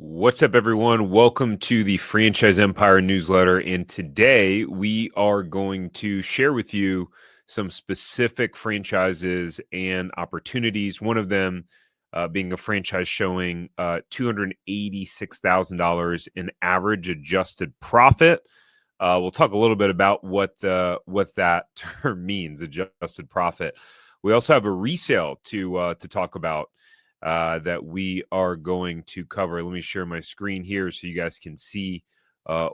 What's up, everyone? Welcome to the Franchise Empire newsletter. And today we are going to share with you some specific franchises and opportunities. One of them being a franchise showing $286,000 in average adjusted profit. We'll talk a little bit about what that term means, adjusted profit. We also have a resale to talk about that we are going to cover. Let me share my screen here so you guys can see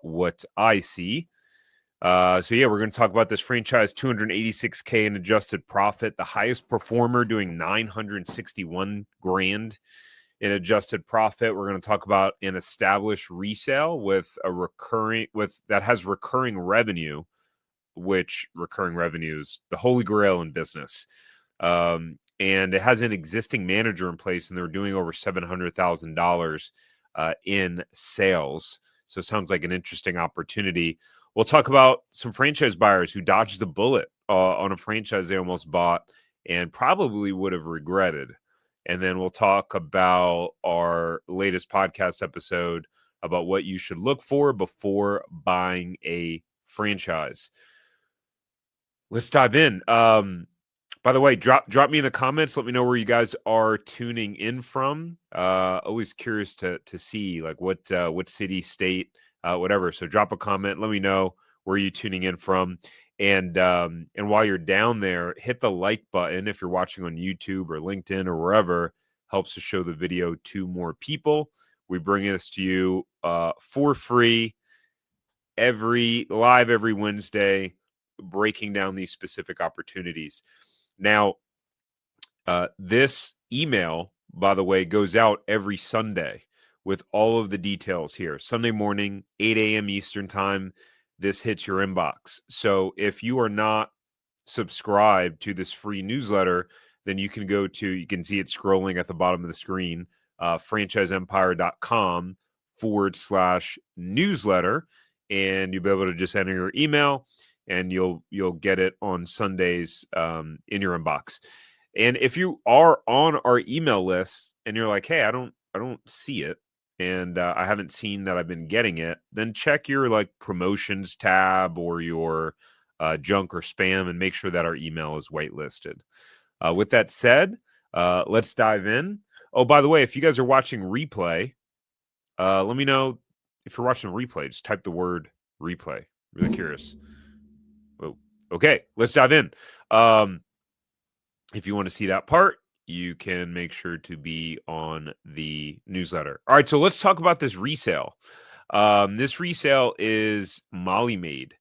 what I see. We're going to talk about this franchise, 286K in adjusted profit, the highest performer doing 961 grand in adjusted profit. We're going to talk about an established resale with that has recurring revenue, which recurring revenue is the holy grail in business. And it has an existing manager in place, and they're doing over $700,000 in sales. So it sounds like an interesting opportunity. We'll talk about some franchise buyers who dodged the bullet on a franchise they almost bought and probably would have regretted. And then we'll talk about our latest podcast episode about what you should look for before buying a franchise. Let's dive in. By the way, drop me in the comments. Let me know where you guys are tuning in from. Always curious to see like what city, state, whatever. So drop a comment. Let me know where you're tuning in from. And while you're down there, hit the like button if you're watching on YouTube or LinkedIn or wherever. Helps to show the video to more people. We bring this to you for free every Wednesday, breaking down these specific opportunities. Now, this email, by the way, goes out every Sunday with all of the details here. Sunday morning, 8 a.m. Eastern time, this hits your inbox. So if you are not subscribed to this free newsletter, then you can you can see it scrolling at the bottom of the screen, franchiseempire.com/newsletter, and you'll be able to just enter your email and you'll get it on Sundays in your inbox. And if you are on our email list and you're like, hey, I don't see it, and I haven't seen that I've been getting it, then check your like promotions tab or your junk or spam and make sure that our email is whitelisted. With that said, let's dive in. Oh, by the way, if you guys are watching replay, let me know if you're watching replay. Just type the word replay. Really curious. Okay, let's dive in. If you want to see that part, you can make sure to be on the newsletter. All right, so let's talk about this resale. This resale is Molly Maid.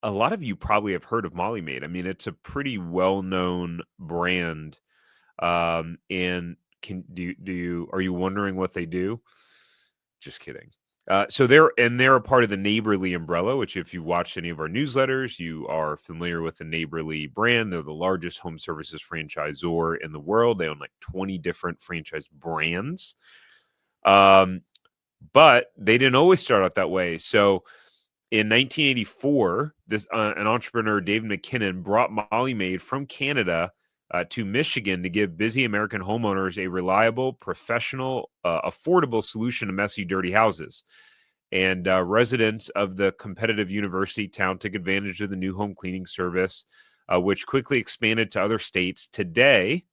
A lot of you probably have heard of Molly Maid. I mean, it's a pretty well-known brand. And are you wondering what they do? Just kidding. So they're a part of the Neighborly umbrella, which if you watched any of our newsletters, you are familiar with the Neighborly brand. They're the largest home services franchisor in the world. They own like 20 different franchise brands. But they didn't always start out that way. So in 1984, an entrepreneur, David McKinnon, brought Molly Maid from Canada to Michigan to give busy American homeowners a reliable, professional, affordable solution to messy, dirty houses. And residents of the competitive university town took advantage of the new home cleaning service, which quickly expanded to other states. Today,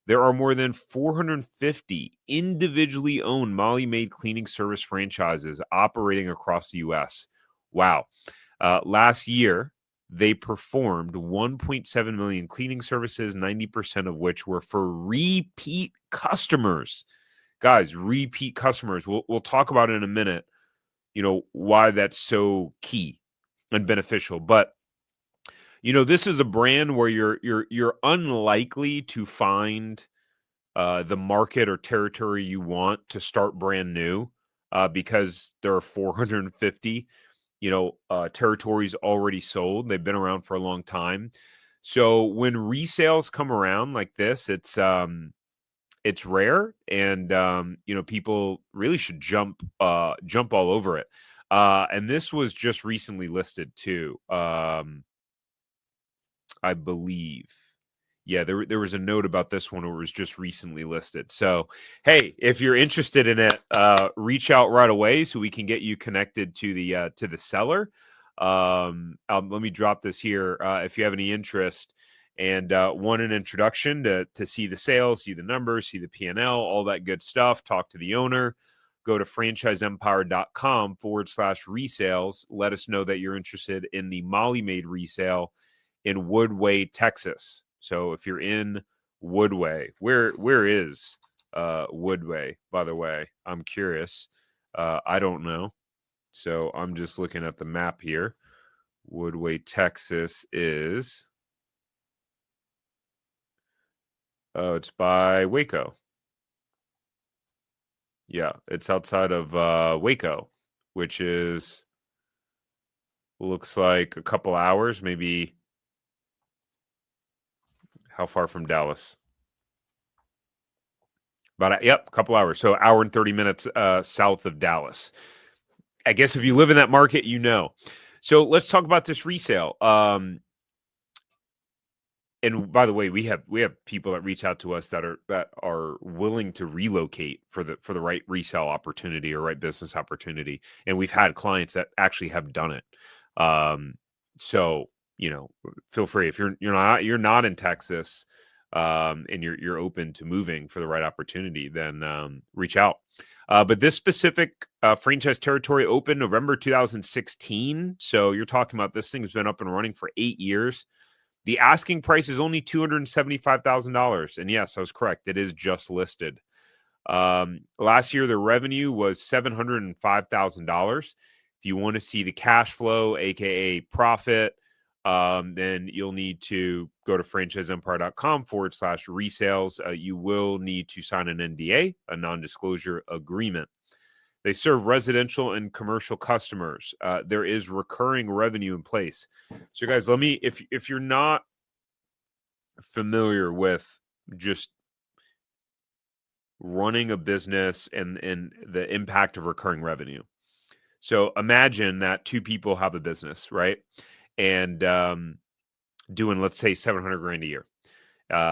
there are more than 450 individually owned Molly Maid cleaning service franchises operating across the U.S. Wow. Last year, they performed 1.7 million cleaning services, 90% of which were for repeat customers. Guys, repeat customers. We'll talk about it in a minute, why that's so key and beneficial. But, this is a brand where you're unlikely to find the market or territory you want to start brand new because there are 450 territories already sold. They've been around for a long time. So when resales come around like this, it's rare, and people really should jump all over it. And this was just recently listed too. I believe. Yeah, there was a note about this one where it was just recently listed. So, hey, if you're interested in it, reach out right away so we can get you connected to the seller. Let me drop this here. If you have any interest and want an introduction to see the sales, see the numbers, see the P&L, all that good stuff, talk to the owner, go to franchiseempire.com/resales. Let us know that you're interested in the Molly Maid resale in Woodway, Texas. So if you're in Woodway, where is Woodway, by the way? I'm curious. I don't know. So I'm just looking at the map here. Woodway, Texas is it's by Waco. Yeah, it's outside of Waco, which is looks like a couple hours, maybe. How far from Dallas? About a couple hours. So hour and 30 minutes south of Dallas. I guess if you live in that market, you know. So let's talk about this resale. And by the way, we have people that reach out to us that are willing to relocate for the right resale opportunity or right business opportunity. And we've had clients that actually have done it. So feel free if you're not in Texas, and you're open to moving for the right opportunity, then reach out. But this specific franchise territory opened November 2016. So you're talking about this thing's been up and running for 8 years. The asking price is only $275,000. And yes, I was correct. It is just listed. Last year, the revenue was $705,000. If you want to see the cash flow, aka profit, then you'll need to go to franchiseempire.com/resales. You will need to sign an NDA, a non-disclosure agreement. They serve residential and commercial customers. There is recurring revenue in place. So, guys, if you're not familiar with just running a business and the impact of recurring revenue. So imagine that two people have a business, right? And doing, let's say, 700 grand a year,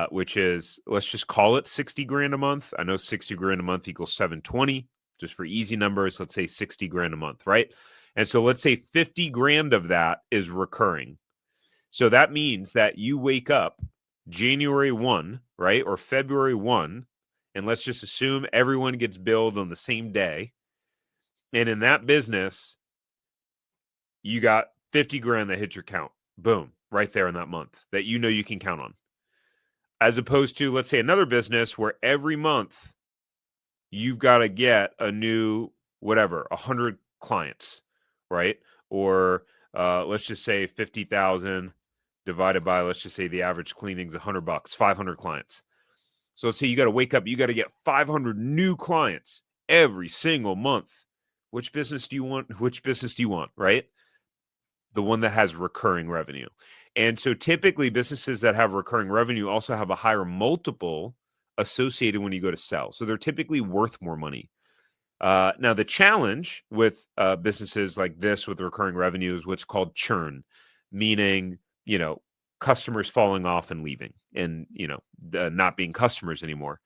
which is, let's just call it 60 grand a month. I know 60 grand a month equals 720. Just for easy numbers, let's say 60 grand a month, right? And so let's say 50 grand of that is recurring. So that means that you wake up January 1, right? Or February 1, and let's just assume everyone gets billed on the same day. And in that business, you got 50 grand that hits your count. Boom, right there in that month that you can count on. As opposed to, let's say, another business where every month you've got to get a new, 100 clients, right? Or let's just say 50,000 divided by, let's just say the average cleaning's $100, 500 clients. So let's say you got to wake up, you got to get 500 new clients every single month. Which business do you want? Which business do you want, right? The one that has recurring revenue. And so typically businesses that have recurring revenue also have a higher multiple associated when you go to sell. So they're typically worth more money. Now, the challenge with businesses like this with recurring revenue is what's called churn, meaning, customers falling off and leaving and, not being customers anymore.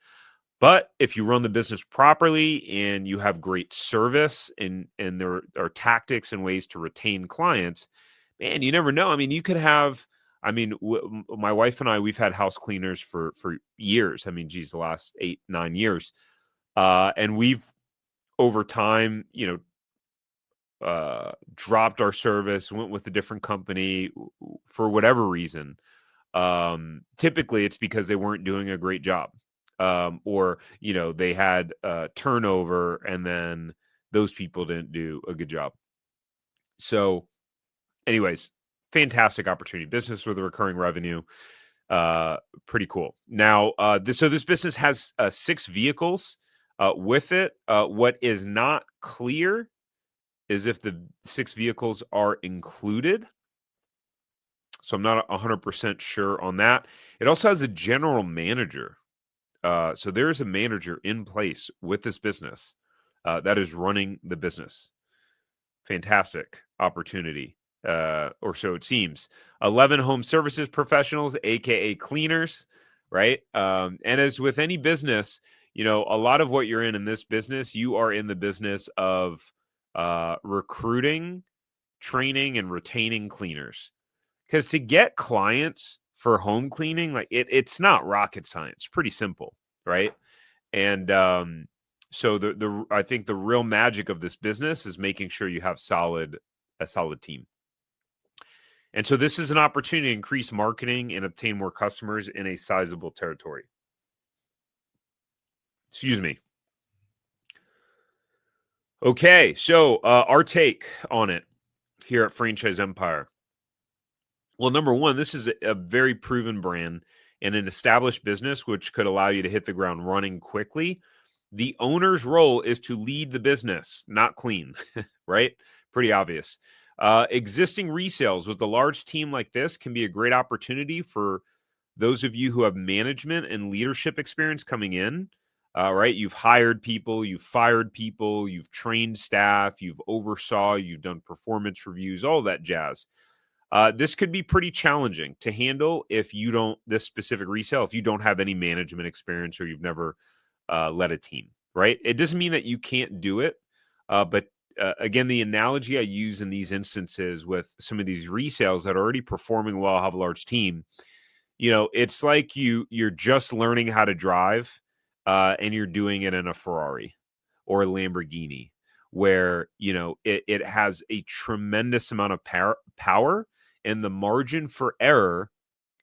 But if you run the business properly and you have great service and there are tactics and ways to retain clients, man, you never know. I mean, you could have, my wife and I, we've had house cleaners for years. The last 8-9 years. And we've, over time, dropped our service, went with a different company for whatever reason. Typically it's because they weren't doing a great job. Or they had turnover and then those people didn't do a good job. So anyways, fantastic opportunity. Business with a recurring revenue. Pretty cool. Now, this business has 6 vehicles with it. What is not clear is if the 6 vehicles are included. So I'm not 100% sure on that. It also has a general manager. So there's a manager in place with this business that is running the business. Fantastic opportunity. or so it seems. 11 home services professionals, aka cleaners, right? And as with any business, a lot of what you're in this business, you are in the business of recruiting, training, and retaining cleaners. Because to get clients for home cleaning, like it's not rocket science, pretty simple, right? And so I think the real magic of this business is making sure you have a solid team. And so this is an opportunity to increase marketing and obtain more customers in a sizable territory. Excuse me. Okay, so our take on it here at Franchise Empire. Well, number one, this is a very proven brand and an established business, which could allow you to hit the ground running quickly. The owner's role is to lead the business, not clean, right? Pretty obvious. Existing resales with a large team like this can be a great opportunity for those of you who have management and leadership experience coming in. Right? You've hired people, you've fired people, you've trained staff, you've oversaw, you've done performance reviews, all that jazz. This could be pretty challenging to handle if you don't, this specific resale, if you don't have any management experience or you've never led a team, right? It doesn't mean that you can't do it. But again, the analogy I use in these instances with some of these resales that are already performing well, have a large team, it's like you're just learning how to drive and you're doing it in a Ferrari or a Lamborghini where, it has a tremendous amount of power and the margin for error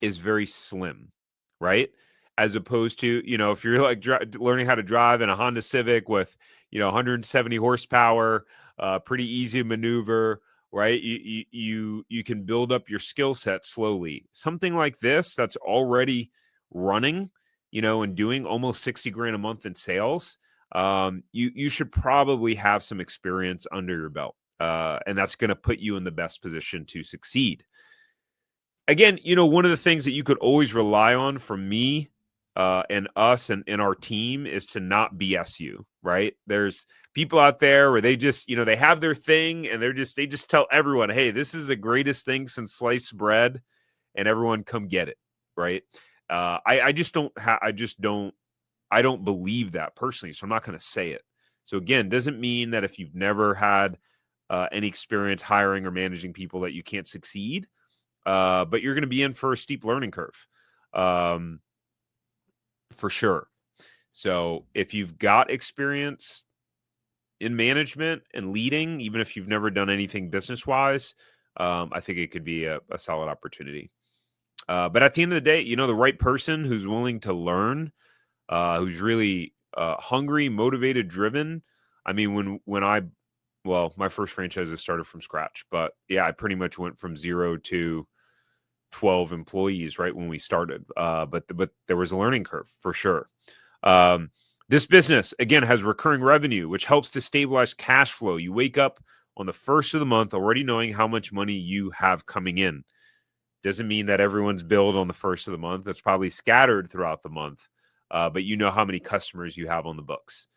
is very slim, right? As opposed to, if you're like learning how to drive in a Honda Civic with, 170 horsepower, pretty easy to maneuver, right? You can build up your skill set slowly. Something like this that's already running, and doing almost 60 grand a month in sales, you should probably have some experience under your belt. And that's going to put you in the best position to succeed. Again, one of the things that you could always rely on from me and us and our team is to not BS you, right? There's people out there where they just, they have their thing and they just tell everyone, hey, this is the greatest thing since sliced bread, and everyone come get it, right? I don't believe that personally, so I'm not going to say it. So again, doesn't mean that if you've never had any experience hiring or managing people that you can't succeed. But you're going to be in for a steep learning curve, for sure. So if you've got experience in management and leading, even if you've never done anything business-wise, I think it could be a solid opportunity. But at the end of the day, the right person who's willing to learn, who's really hungry, motivated, driven. I mean, my first franchise has started from scratch, but yeah, I pretty much went from 0 to 12 employees right when we started. But there was a learning curve for sure. This business, again, has recurring revenue, which helps to stabilize cash flow. You wake up on the first of the month already knowing how much money you have coming in. Doesn't mean that everyone's billed on the first of the month. It's probably scattered throughout the month, but you know how many customers you have on the books.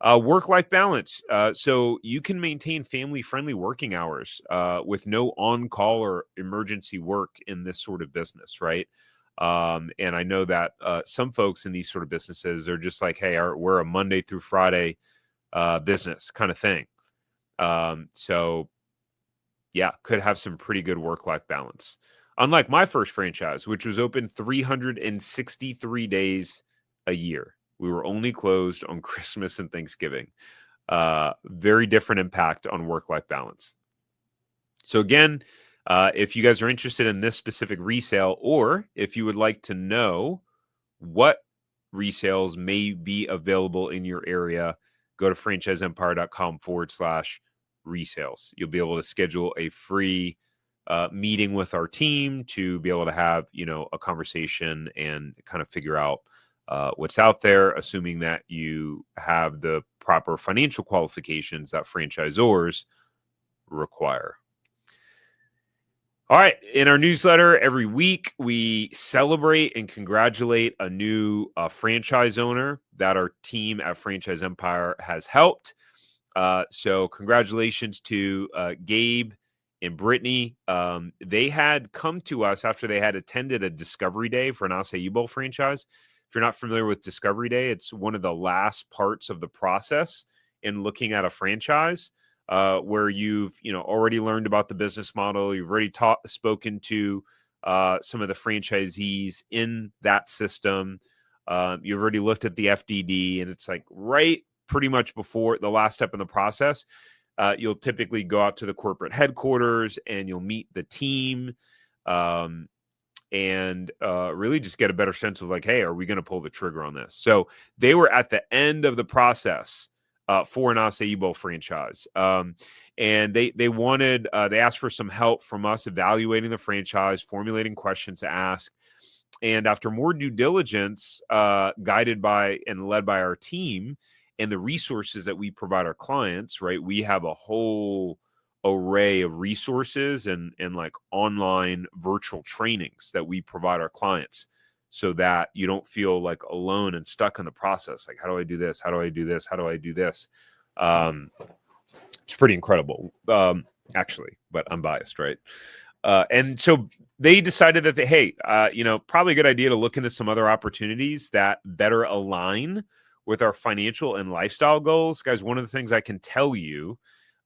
Work-life balance. So you can maintain family-friendly working hours with no on-call or emergency work in this sort of business, right? And I know that some folks in these sort of businesses are just like, hey, we're a Monday through Friday business kind of thing. So yeah, could have some pretty good work-life balance. Unlike my first franchise, which was open 363 days a year. We were only closed on Christmas and Thanksgiving. Very different impact on work-life balance. So again, if you guys are interested in this specific resale, or if you would like to know what resales may be available in your area, go to franchiseempire.com/resales. You'll be able to schedule a free meeting with our team to be able to have, a conversation and kind of figure out what's out there, assuming that you have the proper financial qualifications that franchisors require. All right. In our newsletter every week, we celebrate and congratulate a new franchise owner that our team at Franchise Empire has helped. So congratulations to Gabe and Brittany, they had come to us after they had attended a Discovery Day for an Acai Bowl franchise. If you're not familiar with Discovery Day, it's one of the last parts of the process in looking at a franchise, where you've already learned about the business model. You've already spoken to some of the franchisees in that system. You've already looked at the FDD, and it's like right pretty much before the last step in the process. You'll typically go out to the corporate headquarters and you'll meet the team, and really just get a better sense of like, hey, are we going to pull the trigger on this? So they were at the end of the process for an Acai Bowl franchise. And they wanted, they asked for some help from us evaluating the franchise, formulating questions to ask. And after more due diligence, guided by and led by our team and the resources that we provide our clients, right? We have a whole array of resources and like online virtual trainings that we provide our clients so that you don't feel like alone and stuck in the process. Like, how do I do this? How do I do this? How do I do this? It's pretty incredible, actually, but I'm biased, right? And so they decided that probably a good idea to look into some other opportunities that better align with our financial and lifestyle goals. Guys, one of the things I can tell you,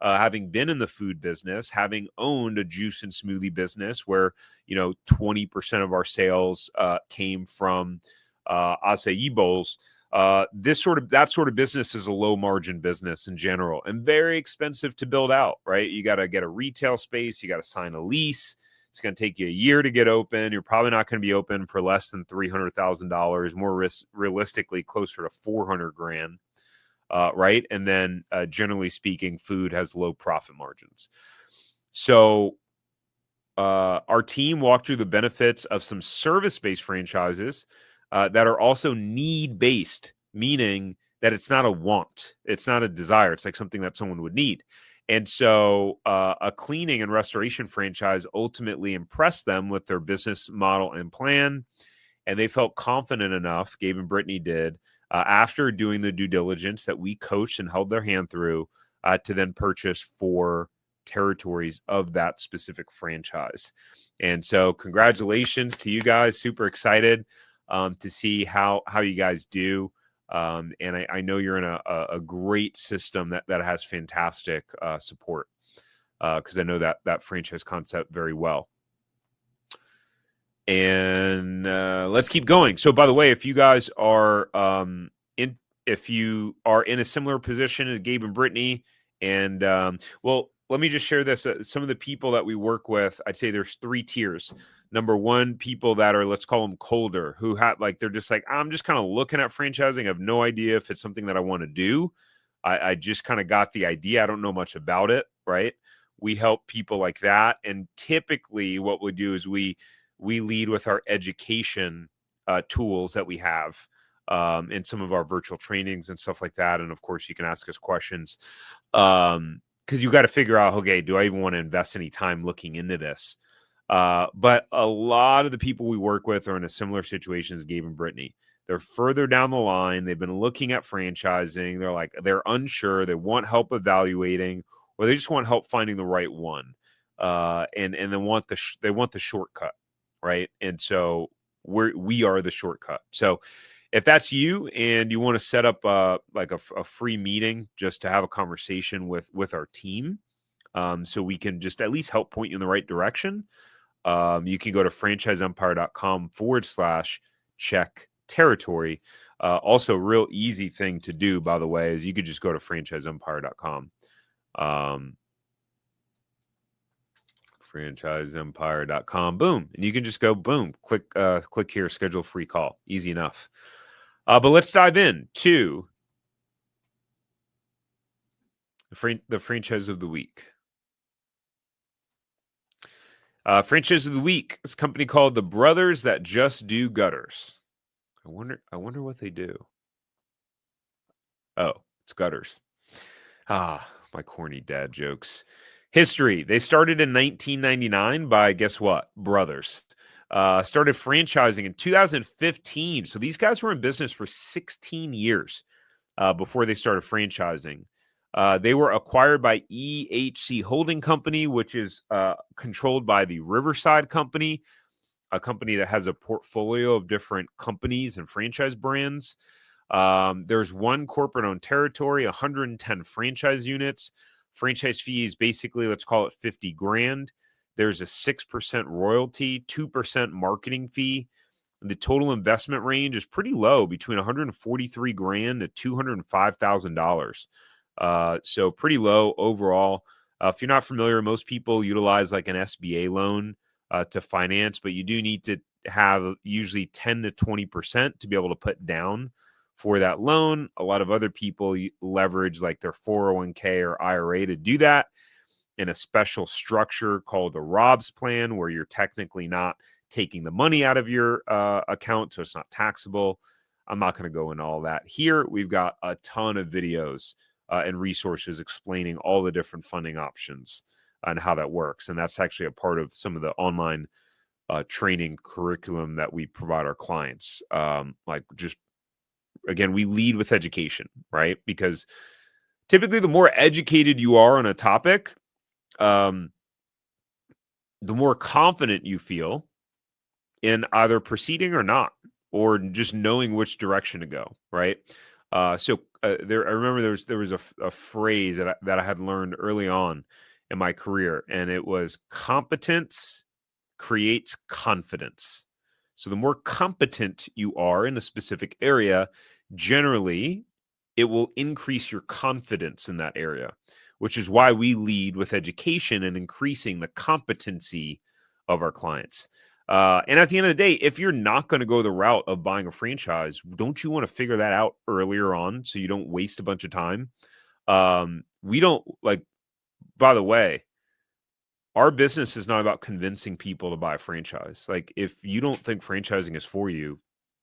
having been in the food business, having owned a juice and smoothie business where 20% of our sales came from acai bowls, that sort of business is a low margin business in general and very expensive to build out, right? You got to get a retail space, you got to sign a lease. It's going to take you a year to get open. You're probably not going to be open for less than $300,000, more realistically closer to $400,000. Right. And then generally speaking, food has low profit margins. So our team walked through the benefits of some service-based franchises that are also need-based, meaning that it's not a want. It's not a desire. It's like something that someone would need. And so a cleaning and restoration franchise ultimately impressed them with their business model and plan. And they felt confident enough, Gabe and Brittany did, after doing the due diligence that we coached and held their hand through, to then purchase 4 territories of that specific franchise. And so congratulations to you guys. Super excited to see how you guys do. And I know you're in a great system that has fantastic support, because I know that franchise concept very well. And let's keep going. So, by the way, if you guys are if you are in a similar position as Gabe and Brittany, and well, let me just share this. Some of the people that we work with, I'd say there's 3 tiers. Number one, people that are, let's call them colder, who have they're just like, I'm just kind of looking at franchising. I have no idea if it's something that I want to do. I just kind of got the idea. I don't know much about it, right? We help people like that. And typically what we do is we lead with our education tools that we have in some of our virtual trainings and stuff like that. And of course, you can ask us questions because you got to figure out, okay, do I even want to invest any time looking into this? But a lot of the people we work with are in a similar situation as Gabe and Brittany. They're further down the line. They've been looking at franchising. They're unsure. They want help evaluating, or they just want help finding the right one. And they want the shortcut. Right. And so we are the shortcut. So if that's you and you want to set up a free meeting just to have a conversation with our team, so we can just at least help point you in the right direction, you can go to franchiseempire.com/check territory. Also, real easy thing to do, by the way, is you could just go to franchiseempire.com. franchiseempire.com, boom, and you can just go boom, click here, schedule a free call. Easy enough. But let's dive in to the franchise of the week. Franchise of the week is a company called The Brothers That Just Do Gutters. I wonder what they do. Oh, it's gutters. My corny dad jokes. History. They started in 1999 by, guess what? Brothers. Started franchising in 2015. So these guys were in business for 16 years before they started franchising. They were acquired by EHC Holding Company, which is controlled by the Riverside Company, a company that has a portfolio of different companies and franchise brands. There's one corporate-owned territory, 110 franchise units. Franchise fees, basically, let's call it 50 grand. There's a 6% royalty, 2% marketing fee. The total investment range is pretty low, between 143 grand to $205,000. So pretty low overall. If you're not familiar, most people utilize like an SBA loan to finance, but you do need to have usually 10 to 20% to be able to put down for that loan. A lot of other people leverage like their 401k or IRA to do that in a special structure called a ROBS plan, where you're technically not taking the money out of your account, so it's not taxable. I'm not going to go into all that here. We've got a ton of videos and resources explaining all the different funding options and how that works. And that's actually a part of some of the online training curriculum that we provide our clients. Like just, again, we lead with education, right? Because typically the more educated you are on a topic, the more confident you feel in either proceeding or not, or just knowing which direction to go, right? I remember there was a phrase that I had learned early on in my career, and it was competence creates confidence. So the more competent you are in a specific area, generally, it will increase your confidence in that area, which is why we lead with education and increasing the competency of our clients. And at the end of the day, if you're not going to go the route of buying a franchise, don't you want to figure that out earlier on so you don't waste a bunch of time? We don't like, by the way, our business is not about convincing people to buy a franchise. Like, if you don't think franchising is for you,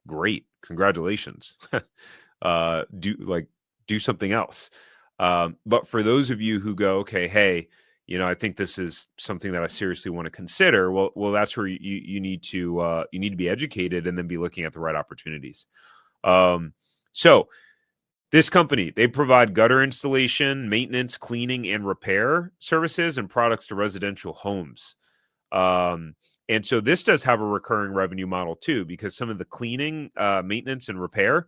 great, congratulations. Do something else. But for those of you who go, okay, hey, I think this is something that I seriously want to consider. Well, that's where you need to be educated and then be looking at the right opportunities. So this company, they provide gutter installation, maintenance, cleaning, and repair services and products to residential homes. And so this does have a recurring revenue model too, because some of the cleaning, maintenance, and repair,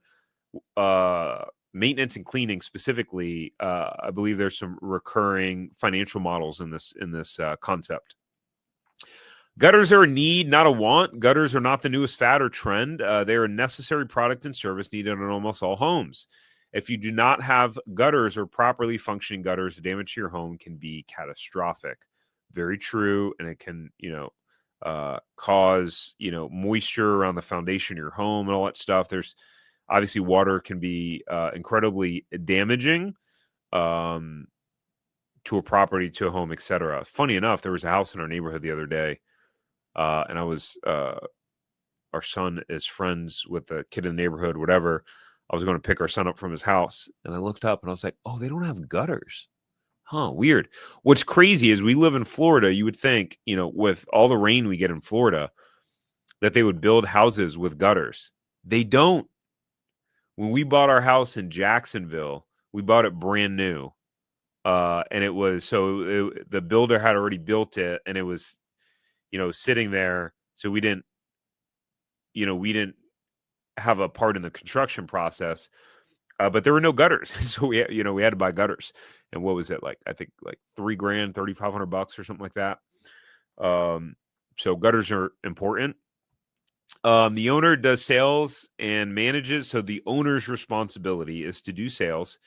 maintenance and cleaning specifically, I believe there's some recurring financial models in this concept. Gutters are a need, not a want. Gutters are not the newest fad or trend. They are a necessary product and service needed in almost all homes. If you do not have gutters or properly functioning gutters, the damage to your home can be catastrophic. Very true, and it can, cause, moisture around the foundation of your home and all that stuff. There's obviously water can be incredibly damaging to a property, to a home, etc. Funny enough, there was a house in our neighborhood the other day, and I was our son is friends with the kid in the neighborhood, whatever. I was going to pick our son up from his house, and I looked up and I was like, oh, they don't have gutters. Huh, weird. What's crazy is we live in Florida. You would think, with all the rain we get in Florida, that they would build houses with gutters. They don't. When we bought our house in Jacksonville, we bought it brand new. And it was, the builder had already built it, and it was, sitting there. So we didn't have a part in the construction process, but there were no gutters. So we had to buy gutters. And what was it like? I think like $3 grand, $3,500 or something like that. So gutters are important. The owner does sales and manages. So the owner's responsibility is to do sales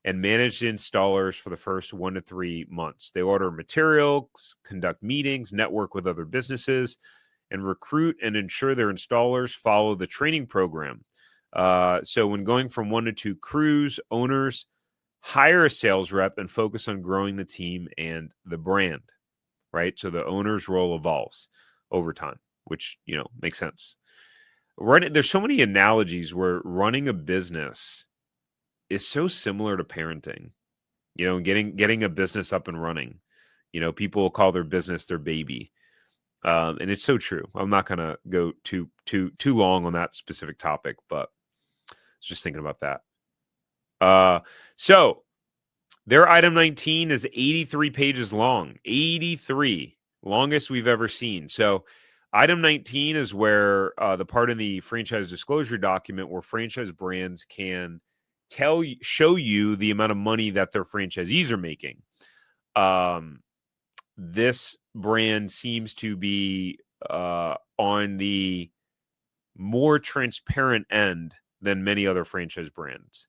and manage the installers for the first 1 to 3 months. They order materials, conduct meetings, network with other businesses, and recruit and ensure their installers follow the training program. So when going from 1 to 2 crews, owners hire a sales rep and focus on growing the team and the brand, right? So the owner's role evolves over time, which, makes sense. There's so many analogies where running a business is so similar to parenting, getting a business up and running. People will call their business their baby. And it's so true. I'm not going to go too long on that specific topic, but just thinking about that. So Their item 19 is 83 pages long. 83, longest we've ever seen. So item 19 is where the part in the franchise disclosure document where franchise brands can show you the amount of money that their franchisees are making. This brand seems to be on the more transparent end than many other franchise brands.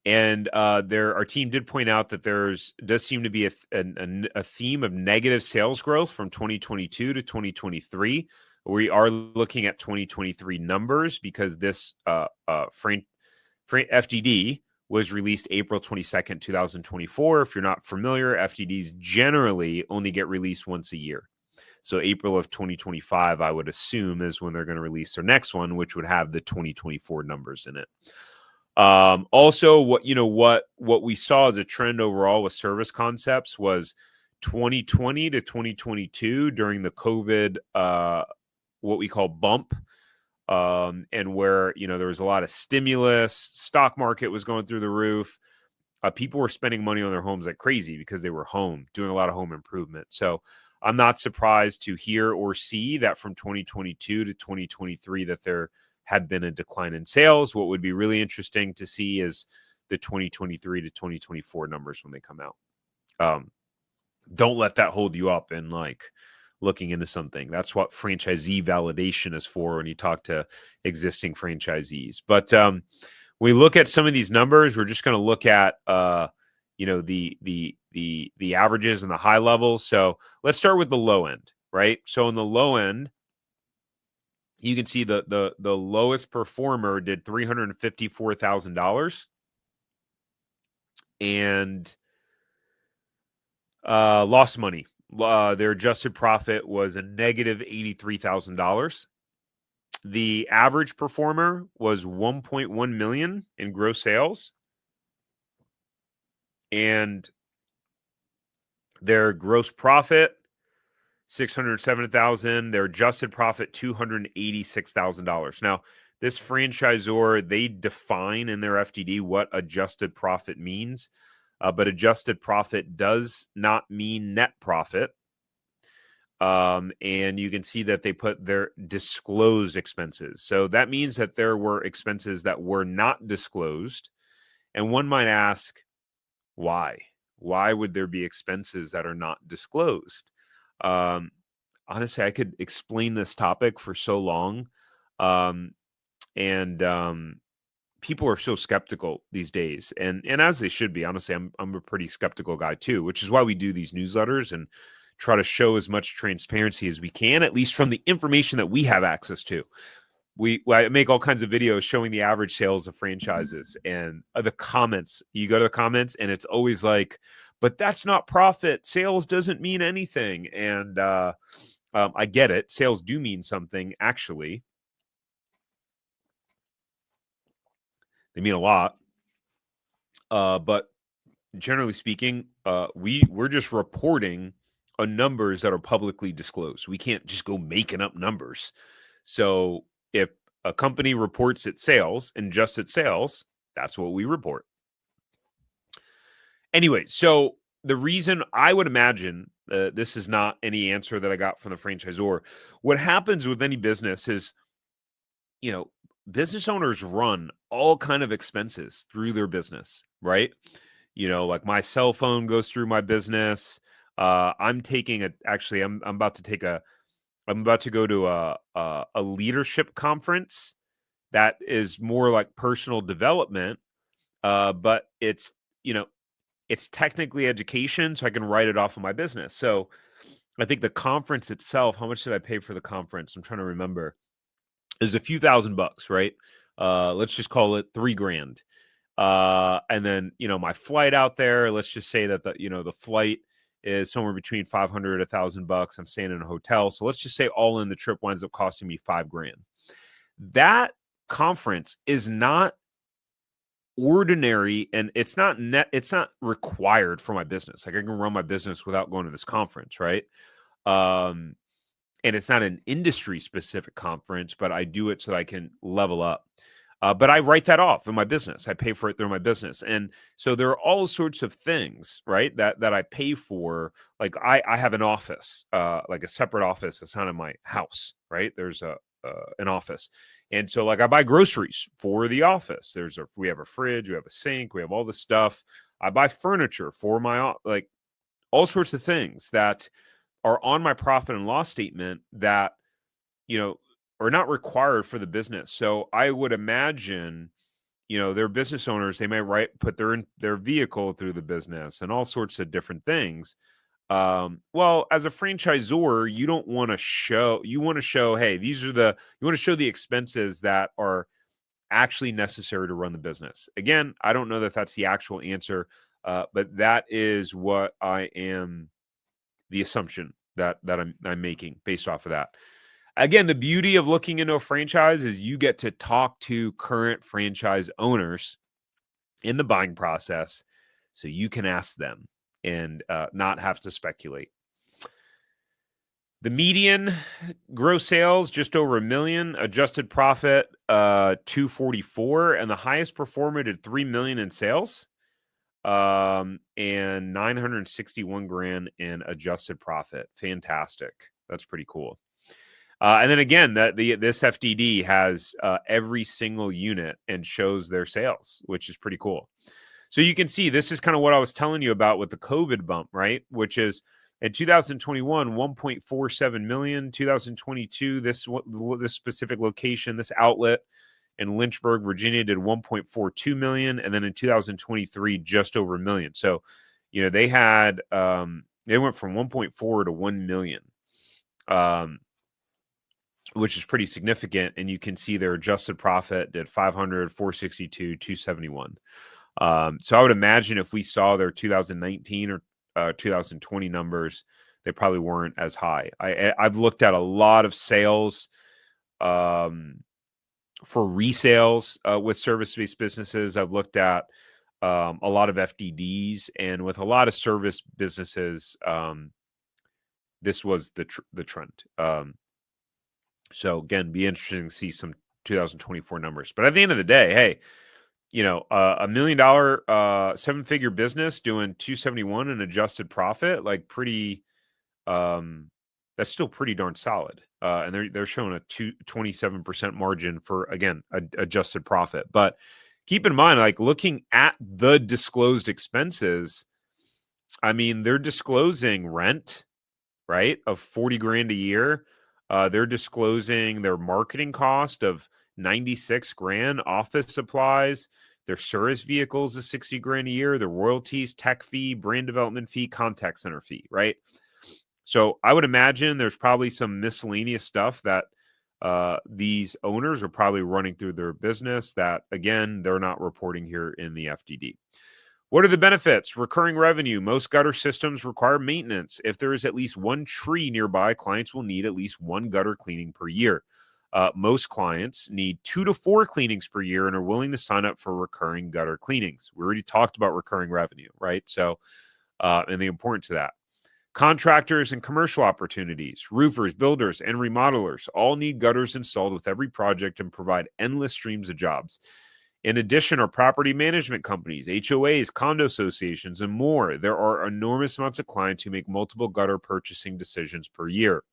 And our team did point out that does seem to be a theme of negative sales growth from 2022 to 2023. We are looking at 2023 numbers because this FDD was released April 22nd, 2024. If you're not familiar, FDDs generally only get released once a year. So April of 2025, I would assume, is when they're going to release their next one, which would have the 2024 numbers in it. Also, what we saw as a trend overall with service concepts was 2020 to 2022 during the COVID, what we call bump, and where there was a lot of stimulus, stock market was going through the roof. People were spending money on their homes like crazy because they were home, doing a lot of home improvement. So I'm not surprised to hear or see that from 2022 to 2023 that there had been a decline in sales. What would be really interesting to see is the 2023 to 2024 numbers when they come out. Don't let that hold you up in like looking into something. That's what franchisee validation is for when you talk to existing franchisees. But we look at some of these numbers. We're just going to look at the averages and the high levels. So let's start with the low end, right? So in the low end, you can see the lowest performer did $354,000 and lost money. Their adjusted profit was a negative $83,000. The average performer was 1.1 million in gross sales, and their gross profit $607,000. Their adjusted profit $286,000. Now, this franchisor, they define in their FDD what adjusted profit means, but adjusted profit does not mean net profit. And you can see that they put their disclosed expenses. So that means that there were expenses that were not disclosed. And one might ask, why? Why would there be expenses that are not disclosed? Honestly, I could explain this topic for so long. People are so skeptical these days, and as they should be. Honestly, I'm a pretty skeptical guy too, which is why we do these newsletters and try to show as much transparency as we can, at least from the information that we have access to. I make all kinds of videos showing the average sales of franchises and the comments. You go to the comments and it's always like, but that's not profit. Sales doesn't mean anything. And I get it. Sales do mean something, actually. They mean a lot. But generally speaking, we're just reporting on numbers that are publicly disclosed. We can't just go making up numbers. So if a company reports its sales and just its sales, that's what we report. Anyway, so the reason I would imagine this is not any answer that I got from the franchisor. What happens with any business is, business owners run all kind of expenses through their business, right? Like my cell phone goes through my business. I'm about to go to a leadership conference that is more like personal development, but it's technically education, so I can write it off of my business. So I think the conference itself, how much did I pay for the conference? I'm trying to remember. Is a few $1,000, right? Let's just call it $3,000. And then, my flight out there, let's just say that the flight is somewhere between $500 and $1,000. I'm staying in a hotel. So let's just say all in the trip winds up costing me $5,000. That conference is not ordinary, and it's not required for my business. Like I can run my business without going to this conference, right? And it's not an industry specific conference, but I do it so I can level up. But I write that off in my business. I pay for it through my business. And so there are all sorts of things, right, that I pay for. Like I have an office, like a separate office that's not in my house, right? There's an office. And so like I buy groceries for the office. We have a fridge, we have a sink, we have all this stuff. I buy furniture for like all sorts of things that are on my profit and loss statement that, are not required for the business. So I would imagine, their business owners, they might put their vehicle through the business and all sorts of different things. Well, as a franchisor, you don't want to show, hey, you want to show the expenses that are actually necessary to run the business. Again, I don't know that that's the actual answer, but that is what the assumption that I'm making based off of that. Again, the beauty of looking into a franchise is you get to talk to current franchise owners in the buying process, so you can ask them and not have to speculate. The median gross sales just over $1 million, adjusted profit 244, and the highest performer did $3 million in sales, and 961 grand in adjusted profit. Fantastic. That's pretty cool. And then again, this FDD has every single unit and shows their sales, which is pretty cool. So you can see this is kind of what I was telling you about with the COVID bump, right? Which is in 2021, 1.47 million. 2022, this specific location, this outlet in Lynchburg, Virginia, did 1.42 million, and then in 2023, just over $1 million. So, they had they went from 1.4 to 1 million. Which is pretty significant. And you can see their adjusted profit did 500, 462, 271. So I would imagine if we saw their 2019 or 2020 numbers, they probably weren't as high. I've looked at a lot of sales for resales with service-based businesses. I've looked at a lot of FDDs, and with a lot of service businesses, this was the trend. So again, be interesting to see some 2024 numbers. But at the end of the day, hey, $1 million, 7-figure business doing 271 in adjusted profit, like that's still pretty darn solid. And they're showing a 27% margin for, again, adjusted profit. But keep in mind, like looking at the disclosed expenses, I mean, they're disclosing rent, right, of 40 grand a year. They're disclosing their marketing cost of 96 grand, office supplies, their service vehicles is 60 grand a year, the royalties, tech fee, brand development fee, contact center fee, right? So I would imagine there's probably some miscellaneous stuff that these owners are probably running through their business that, again, they're not reporting here in the FDD. What are the benefits? Recurring revenue. Most gutter systems require maintenance. If there is at least one tree nearby, clients will need at least one gutter cleaning per year. Most clients need 2 to 4 cleanings per year and are willing to sign up for recurring gutter cleanings. We already talked about recurring revenue, right? So, and the importance of that. Contractors and commercial opportunities, roofers, builders, and remodelers all need gutters installed with every project and provide endless streams of jobs. In addition, are property management companies, HOAs, condo associations, and more. There are enormous amounts of clients who make multiple gutter purchasing decisions per year.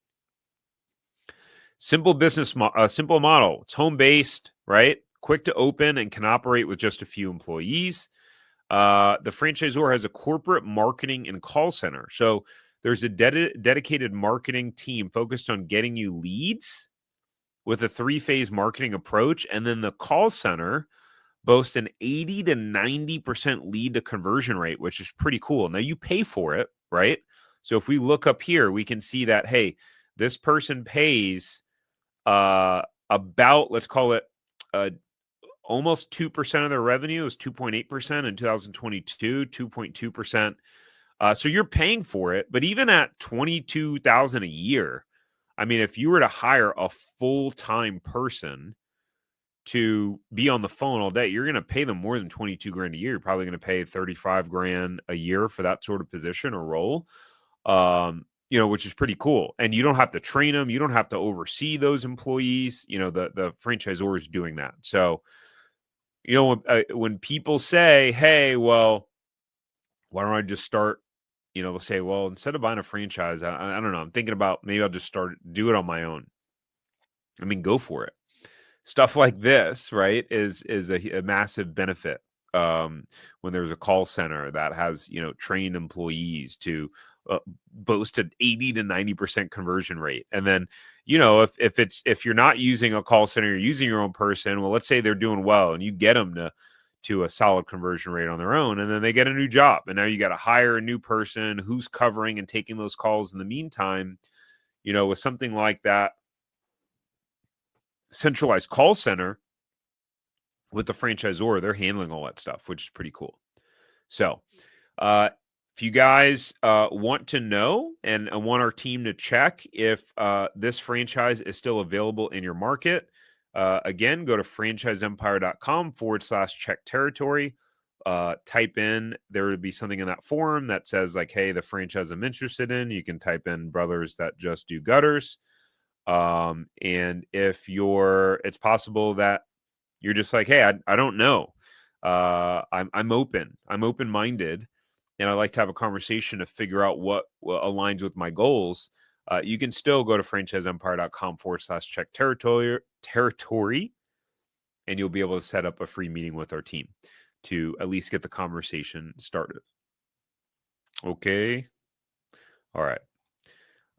Simple simple model. It's home-based, right? Quick to open and can operate with just a few employees. The franchisor has a corporate marketing and call center. So there's a dedicated marketing team focused on getting you leads with a 3-phase marketing approach. And then the call center boast an 80 to 90% lead to conversion rate, which is pretty cool. Now you pay for it, right? So if we look up here, we can see that, hey, this person pays about, let's call it almost 2% of their revenue. It was 2.8% in 2022, 2.2%. So you're paying for it, but even at $22,000 a year, I mean, if you were to hire a full-time person to be on the phone all day, you're going to pay them more than 22 grand a year. You're probably going to pay 35 grand a year for that sort of position or role, which is pretty cool. And you don't have to train them. You don't have to oversee those employees. The franchisor is doing that. So when people say, "Hey, well, why don't I just start?" They'll say, "Well, instead of buying a franchise, I don't know. I'm thinking about maybe I'll just do it on my own." I mean, go for it. Stuff like this, right, is a massive benefit. When there's a call center that has trained employees to boast an 80 to 90% conversion rate, and then if you're not using a call center, you're using your own person. Well, let's say they're doing well, and you get them to a solid conversion rate on their own, and then they get a new job, and now you got to hire a new person who's covering and taking those calls in the meantime. With something like that centralized call center with the franchisor, they're handling all that stuff, which is pretty cool. So, if you guys want to know and want our team to check if this franchise is still available in your market, again, go to franchiseempire.com/check territory. Type in, there would be something in that form that says like, "Hey, the franchise I'm interested in." You can type in brothers that just do gutters. And if it's possible that you're just like, "Hey, I don't know. I'm open-minded, and I like to have a conversation to figure out what aligns with my goals." You can still go to franchiseempire.com/check territory, and you'll be able to set up a free meeting with our team to at least get the conversation started. Okay. All right.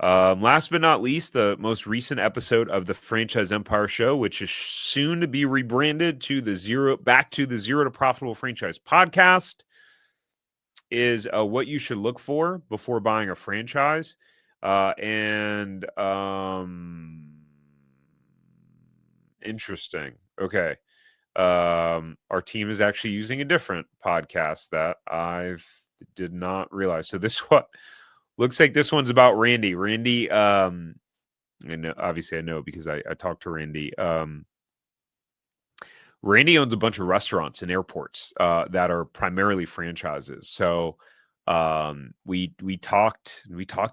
Last but not least, the most recent episode of the Franchise Empire Show, which is soon to be rebranded to the Zero to Profitable Franchise podcast, is what you should look for before buying a franchise. Interesting. Okay. Our team is actually using a different podcast that I did not realize. So looks like this one's about Randy. Randy, and obviously I know because I talked to Randy. Randy owns a bunch of restaurants and airports that are primarily franchises. So we talked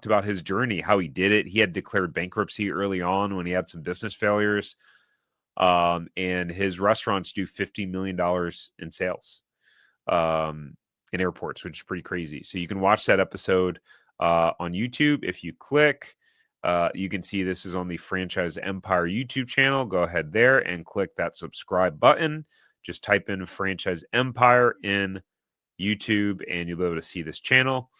about his journey, how he did it. He had declared bankruptcy early on when he had some business failures. And his restaurants do $50 million in sales in airports, which is pretty crazy. So you can watch that episode on YouTube. If you click, you can see this is on the Franchise Empire YouTube channel. Go ahead there and click that subscribe button. Just type in Franchise Empire in YouTube and you'll be able to see this channel.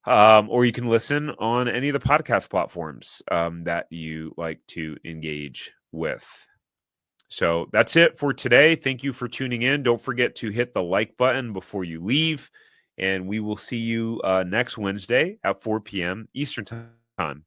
Or you can listen on any of the podcast platforms that you like to engage with. So that's it for today. Thank you for tuning in. Don't forget to hit the like button before you leave. And we will see you next Wednesday at 4 p.m. Eastern Time.